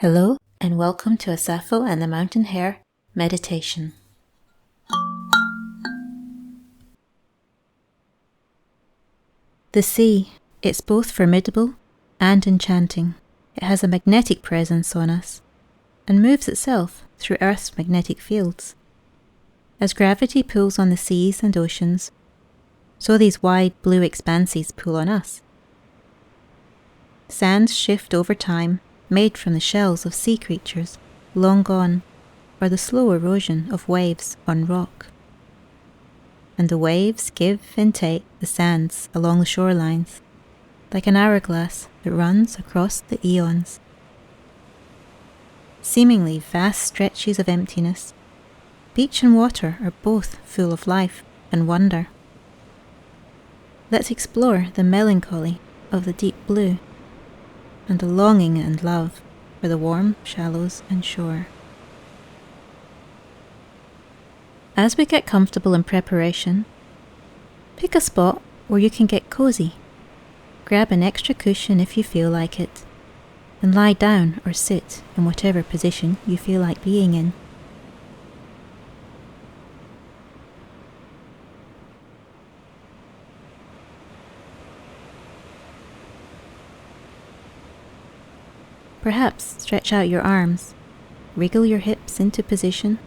Hello and welcome to a Sappho and the Mountain Hare meditation. The sea, it's both formidable and enchanting. It has a magnetic presence on us and moves itself through Earth's magnetic fields. As gravity pulls on the seas and oceans, so these wide blue expanses pull on us. Sands shift over time, made from the shells of sea creatures long gone, or the slow erosion of waves on rock. And the waves give and take the sands along the shorelines, like an hourglass that runs across the eons. Seemingly vast stretches of emptiness, beach and water are both full of life and wonder. Let's explore the melancholy of the deep blue, and the longing and love for the warm shallows and shore. As we get comfortable in preparation, pick a spot where you can get cozy. Grab an extra cushion if you feel like it, and lie down or sit in whatever position you feel like being in. Perhaps stretch out your arms, wriggle your hips into position,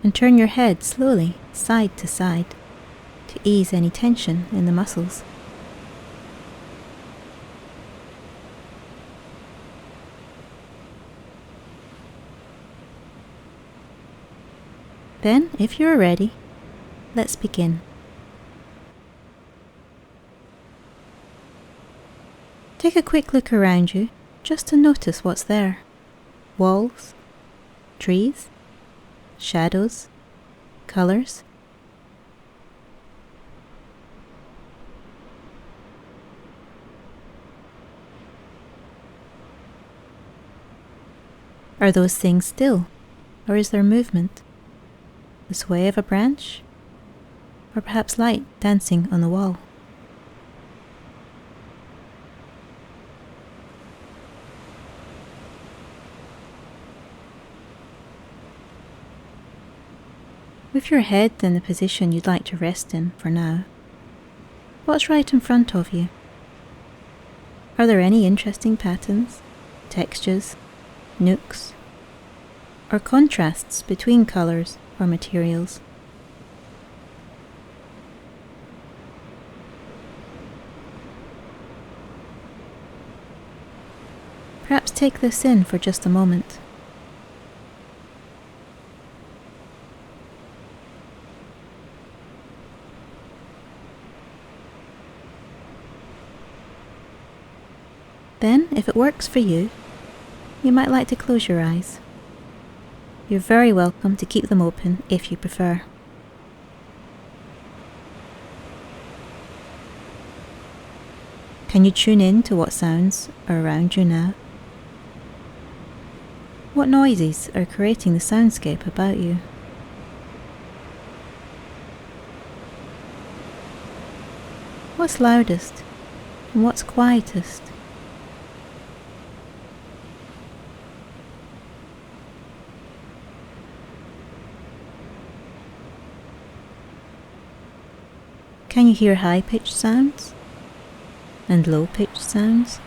and turn your head slowly side to side to ease any tension in the muscles. Then, if you are ready, let's begin. Take a quick look around you, just to notice what's there. Walls, trees, shadows, colours. Are those things still, or is there movement? The sway of a branch, or perhaps light dancing on the wall? With your head in the position you'd like to rest in for now, what's right in front of you? Are there any interesting patterns, textures, nooks, or contrasts between colours or materials? Perhaps take this in for just a moment. Then, if it works for you, you might like to close your eyes. You're very welcome to keep them open if you prefer. Can you tune in to what sounds are around you now? What noises are creating the soundscape about you? What's loudest and what's quietest? Can you hear high-pitched sounds and low-pitched sounds?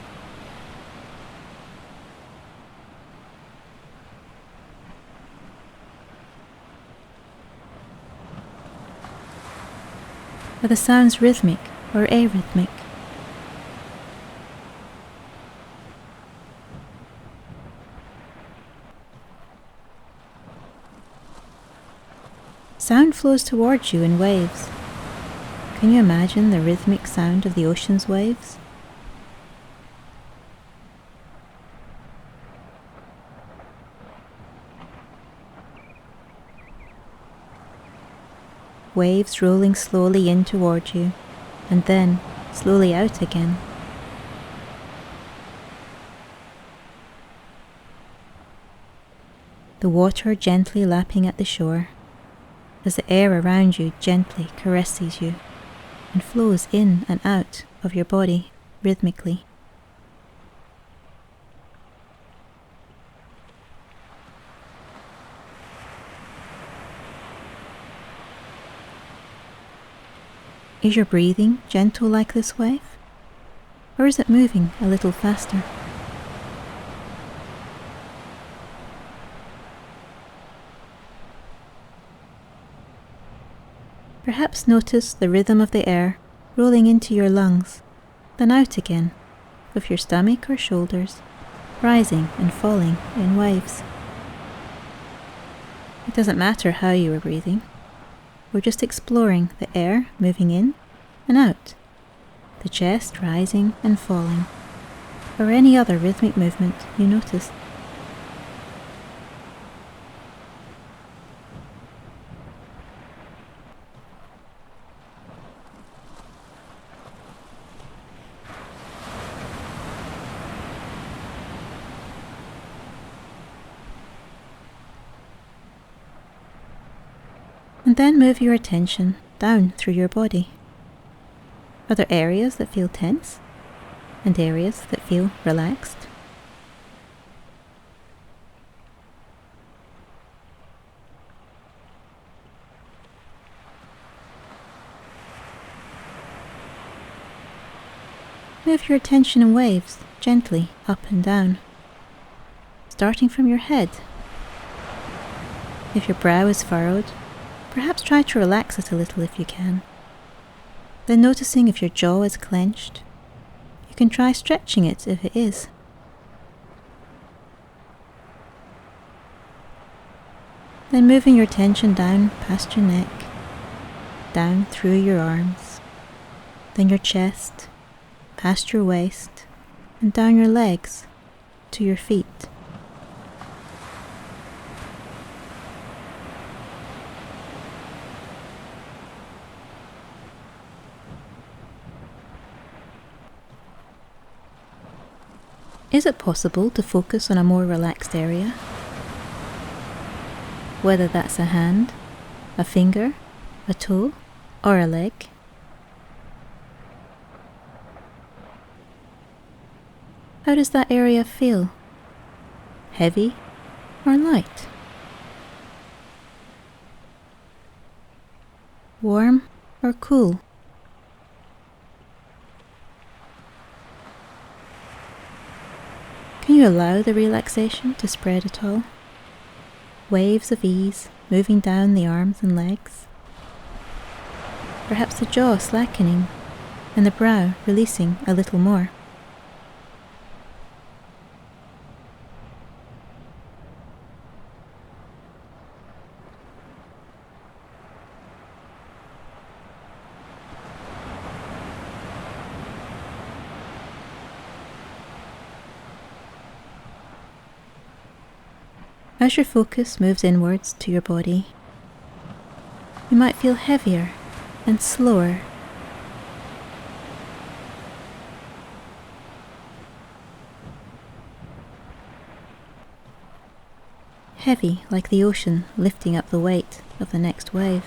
Are the sounds rhythmic or arrhythmic? Sound flows towards you in waves. Can you imagine the rhythmic sound of the ocean's waves? Waves rolling slowly in toward you, and then slowly out again. The water gently lapping at the shore, as the air around you gently caresses you and flows in and out of your body rhythmically. Is your breathing gentle like this wave? Or is it moving a little faster? Perhaps notice the rhythm of the air rolling into your lungs, then out again, with your stomach or shoulders rising and falling in waves. It doesn't matter how you are breathing. We're just exploring the air moving in and out, the chest rising and falling, or any other rhythmic movement you notice. And then move your attention down through your body. Are there areas that feel tense and areas that feel relaxed? Move your attention in waves gently up and down, starting from your head. If your brow is furrowed, perhaps try to relax it a little if you can. Then noticing if your jaw is clenched, you can try stretching it if it is. Then moving your attention down past your neck, down through your arms, then your chest, past your waist, and down your legs to your feet. Is it possible to focus on a more relaxed area? Whether that's a hand, a finger, a toe, or a leg. How does that area feel? Heavy or light? Warm or cool? Can you allow the relaxation to spread at all? Waves of ease moving down the arms and legs. Perhaps the jaw slackening and the brow releasing a little more. As your focus moves inwards to your body, you might feel heavier and slower. Heavy like the ocean lifting up the weight of the next wave.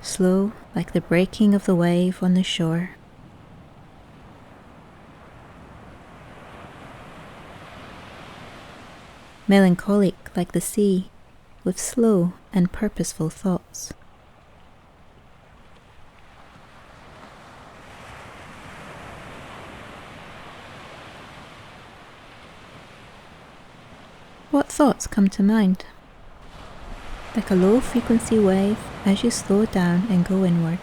Slow like the breaking of the wave on the shore. Melancholic like the sea, with slow and purposeful thoughts. What thoughts come to mind? Like a low-frequency wave, as you slow down and go inward,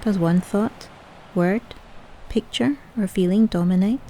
does one thought, word, picture, or feeling dominate?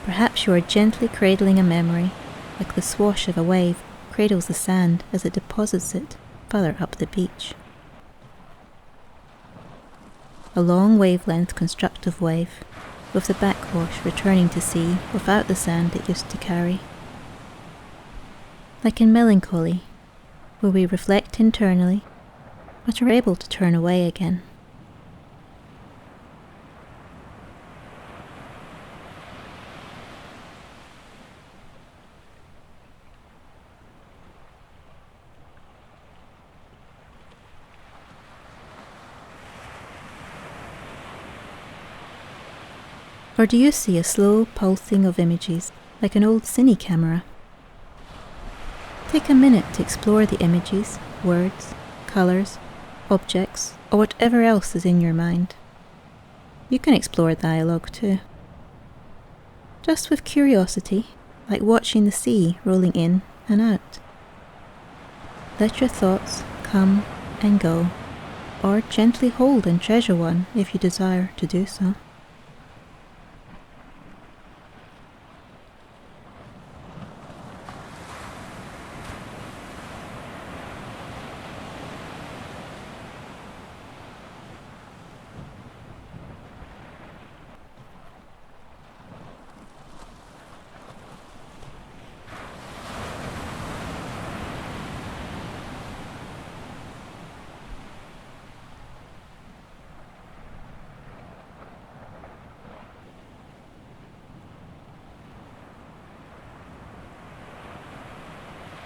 Perhaps you are gently cradling a memory, like the swash of a wave cradles the sand as it deposits it further up the beach. A long wavelength constructive wave, with the backwash returning to sea without the sand it used to carry. Like in melancholy, where we reflect internally, but are able to turn away again. Or do you see a slow pulsing of images, like an old cine camera? Take a minute to explore the images, words, colours, objects, or whatever else is in your mind. You can explore dialogue too. Just with curiosity, like watching the sea rolling in and out. Let your thoughts come and go, or gently hold and treasure one if you desire to do so.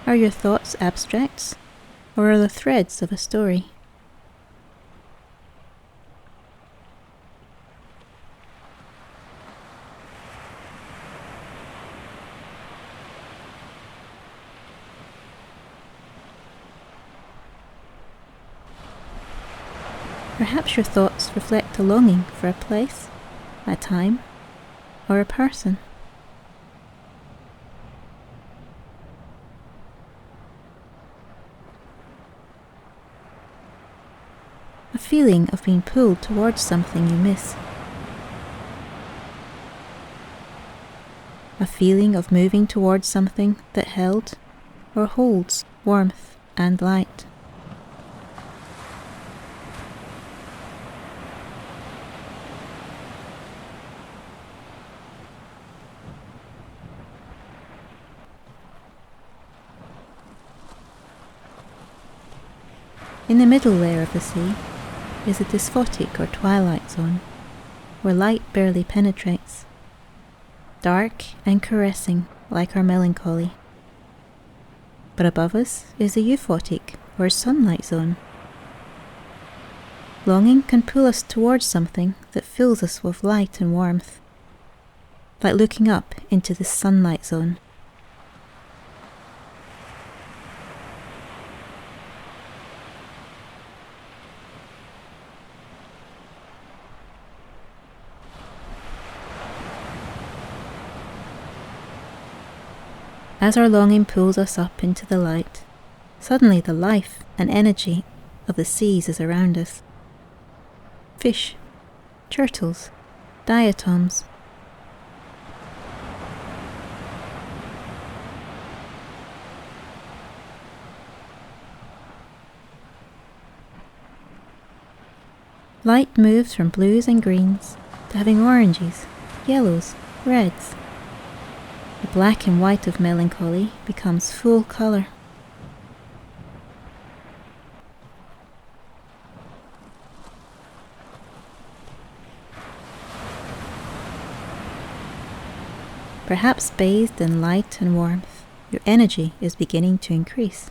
Are your thoughts abstracts, or are the threads of a story? Perhaps your thoughts reflect a longing for a place, a time, or a person. A feeling of being pulled towards something you miss. A feeling of moving towards something that held or holds warmth and light. In the middle layer of the sea is a dysphotic or twilight zone, where light barely penetrates, dark and caressing like our melancholy. But above us is the euphotic or sunlight zone. Longing can pull us towards something that fills us with light and warmth, like looking up into the sunlight zone. As our longing pulls us up into the light, suddenly the life and energy of the seas is around us. Fish, turtles, diatoms. Light moves from blues and greens to having oranges, yellows, reds. The black and white of melancholy becomes full colour. Perhaps bathed in light and warmth, your energy is beginning to increase.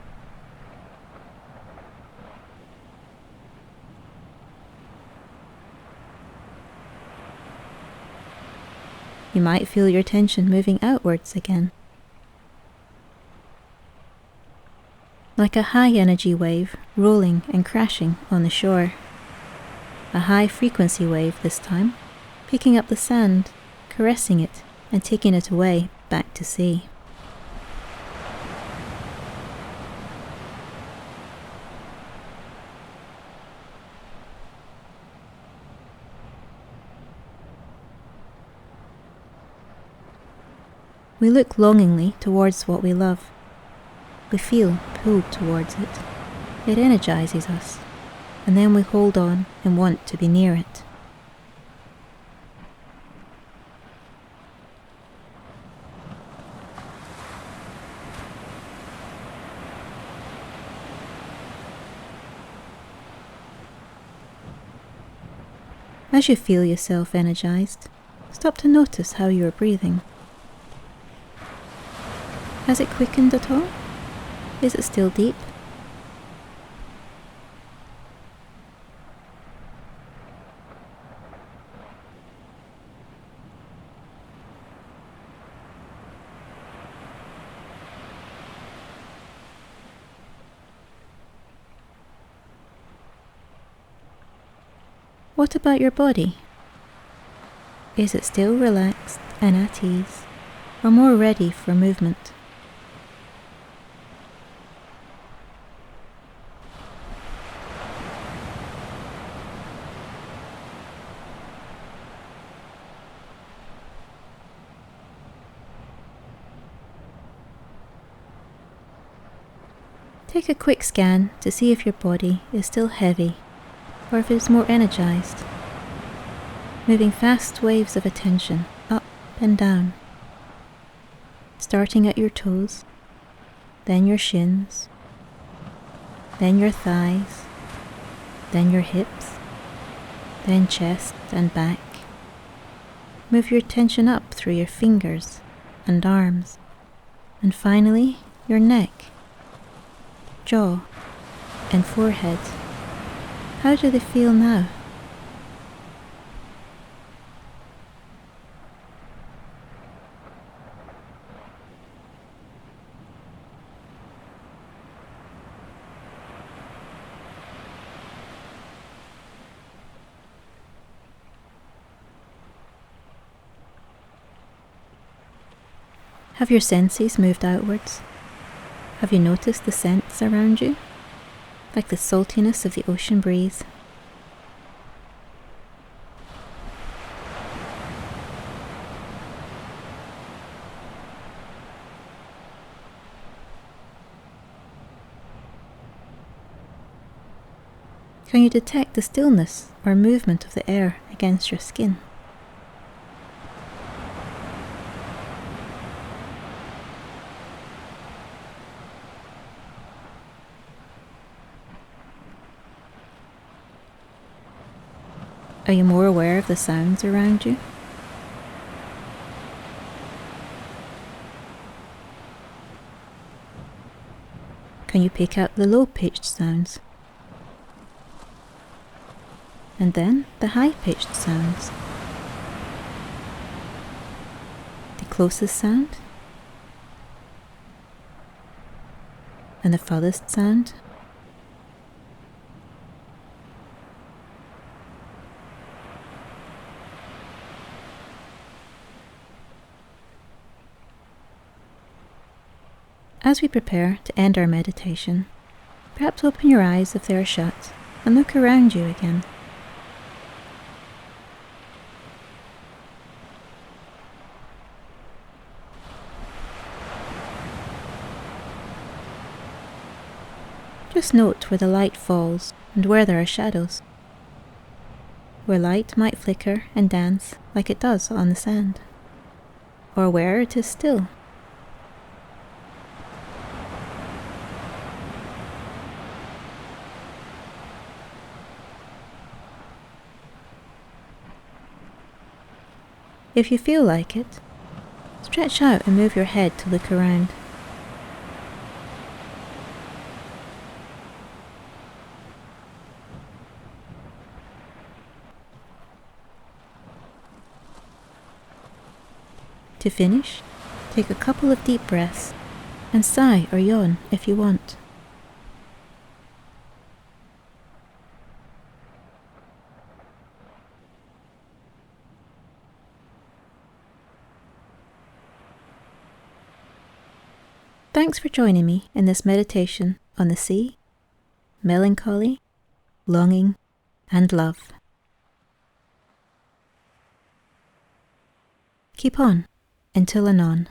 You might feel your attention moving outwards again. Like a high energy wave rolling and crashing on the shore. A high frequency wave this time, picking up the sand, caressing it, and taking it away back to sea. We look longingly towards what we love. We feel pulled towards it. It energizes us, and then we hold on and want to be near it. As you feel yourself energized, stop to notice how you are breathing. Has it quickened at all? Is it still deep? What about your body? Is it still relaxed and at ease, or more ready for movement? Take a quick scan to see if your body is still heavy or if it is more energized, moving fast waves of attention up and down, starting at your toes, then your shins, then your thighs, then your hips, then chest and back. Move your attention up through your fingers and arms, and finally your neck, jaw, and forehead. How do they feel now? Have your senses moved outwards? Have you noticed the scents around you, like the saltiness of the ocean breeze? Can you detect the stillness or movement of the air against your skin? Are you more aware of the sounds around you? Can you pick out the low-pitched sounds? And then the high-pitched sounds? The closest sound? And the furthest sound? As we prepare to end our meditation, perhaps open your eyes if they are shut and look around you again. Just note where the light falls and where there are shadows, where light might flicker and dance like it does on the sand, or where it is still. If you feel like it, stretch out and move your head to look around. To finish, take a couple of deep breaths and sigh or yawn if you want. Thanks for joining me in this meditation on the sea, melancholy, longing, and love. Keep on until anon.